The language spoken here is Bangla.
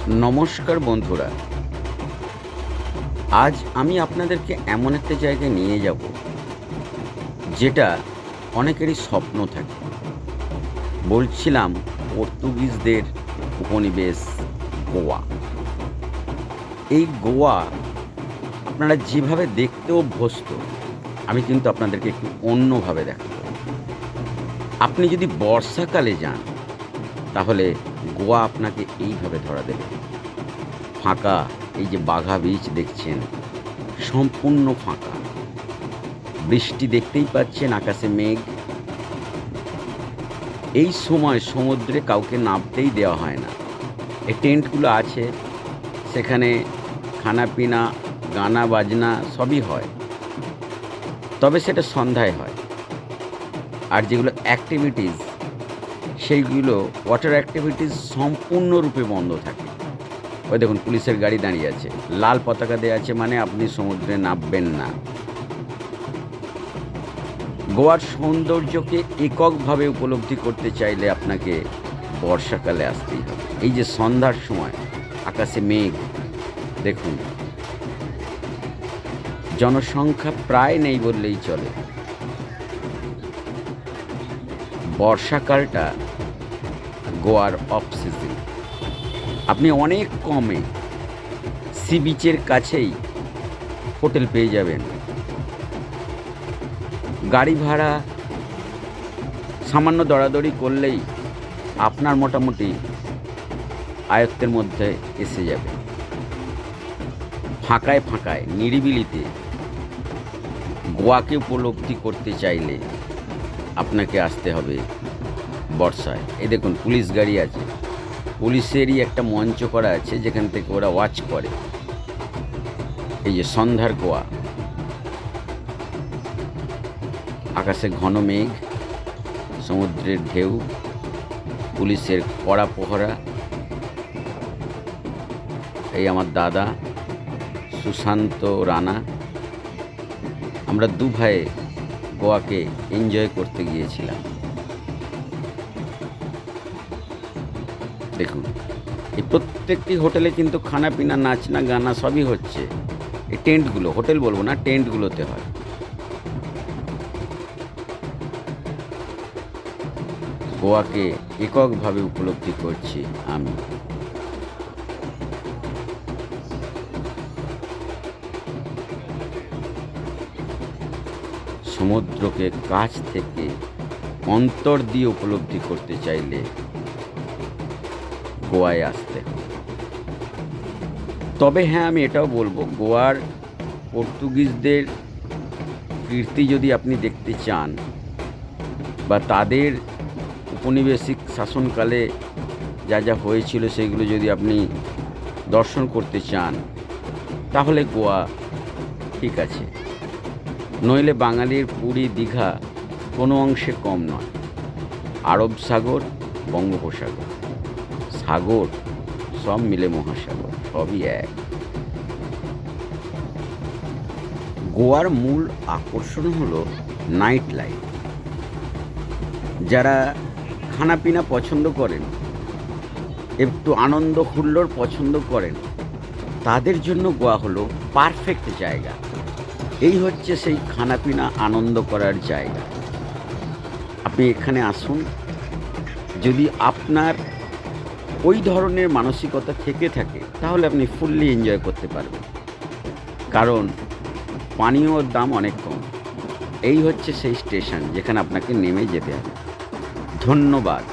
নমস্কার বন্ধুরা, আজ আমি আপনাদেরকে এমন একটা জায়গায় নিয়ে যাব যেটা অনেকেরই স্বপ্ন থাকে। বলছিলাম পর্তুগিজদের উপনিবেশ গোয়া। এই গোয়া আপনারা যেভাবে দেখতে অভ্যস্ত, আমি কিন্তু আপনাদেরকে একটু অন্যভাবে দেখাবো। আপনি যদি বর্ষাকালে যান তাহলে গোয়া আপনাকে এইভাবে ধরা দেবে। ফাঁকা, এই যে বাঘা বীচ দেখছেন সম্পূর্ণ ফাঁকা। বৃষ্টি দেখতেই পাচ্ছেন, আকাশে মেঘ। এই সময় সমুদ্রে কাউকে নামতেই দেওয়া হয় না। এই টেন্টগুলো আছে, সেখানে খানাপিনা, গানা বাজনা সবই হয়, তবে সেটা সন্ধ্যায় হয়। আর যেগুলো অ্যাক্টিভিটিস, সেইগুলো ওয়াটার অ্যাক্টিভিটিস সম্পূর্ণরূপে বন্ধ থাকে। ওই দেখুন পুলিশের গাড়ি দাঁড়িয়ে আছে, লাল পতাকা দেওয়া আছে, মানে আপনি সমুদ্রে নামবেন না। গোয়ার সৌন্দর্যকে এককভাবে উপলব্ধি করতে চাইলে আপনাকে বর্ষাকালে আসতেই হবে। এই যে সন্ধ্যার সময় আকাশে মেঘ দেখুন, জনসংখ্যা প্রায় নেই বললেই চলে। বর্ষাকালটা গোয়ার অফ সিজন। আপনি অনেক কমে সি বিচের কাছেই হোটেল পেয়ে যাবেন। গাড়ি ভাড়া সামান্য দরাদরি করলেই আপনার মোটামুটি আয়ত্তের মধ্যে এসে যাবে। ফাঁকায় ফাঁকায় নিরিবিলিতে গোয়াকে উপলব্ধি করতে চাইলে আপনাকে আসতে হবে বর্ষায়। এই দেখুন পুলিশ গাড়ি আছে, পুলিশেরই একটা মঞ্চ করা আছে যেখান থেকে ওরা ওয়াচ করে। এই যে সন্ধ্যার গোয়া, আকাশে ঘন মেঘ, সমুদ্রের ঢেউ, পুলিশের কড়া পহরা। এই আমার দাদা সুশান্ত রানা, আমরা দু ভাই গোয়াকে এনজয় করতে গিয়েছিলাম। দেখুন এই প্রত্যেকটি হোটেলে কিন্তু খানাপিনা, নাচনা, গানা সবই হচ্ছে। এই টেন্টগুলো, হোটেল বলবো না, টেন্টগুলোতে হয়। গোয়াকে এককভাবে উপলব্ধি করছি আমি। সমুদ্রকে কাছ থেকে অন্তর দিয়ে উপলব্ধি করতে চাইলে গোয়ায় আসতে হবে। তবে হ্যাঁ, আমি এটাও বলবো, গোয়ার পর্তুগিজদের কীর্তি যদি আপনি দেখতে চান, বা তাদের উপনিবেশিক শাসনকালে যা যা হয়েছিল সেগুলো যদি আপনি দর্শন করতে চান, তাহলে গোয়া ঠিক আছে। নইলে বাঙালির পুরী, দীঘা কোনো অংশে কম নয়। আরব সাগর, বঙ্গোপসাগর, সাগর সব মিলে মহাসাগর, সবই এক। গোয়ার মূল আকর্ষণ হলো নাইট লাইফ। যারা খানাপিনা পছন্দ করেন, একটু আনন্দ হুল্লোড় পছন্দ করেন, তাদের জন্য গোয়া হলো পারফেক্ট জায়গা। এই হচ্ছে সেই খানাপিনা আনন্দ করার জায়গা। আপনি এখানে আসুন। যদি আপনার ওই ধরনের মানসিকতা থেকে থাকে তাহলে আপনি ফুললি এনজয় করতে পারবেন, কারণ পানীয়র দাম অনেক কম। এই হচ্ছে সেই স্টেশন যেখানে আপনাকে নেমে যেতে হবে। ধন্যবাদ।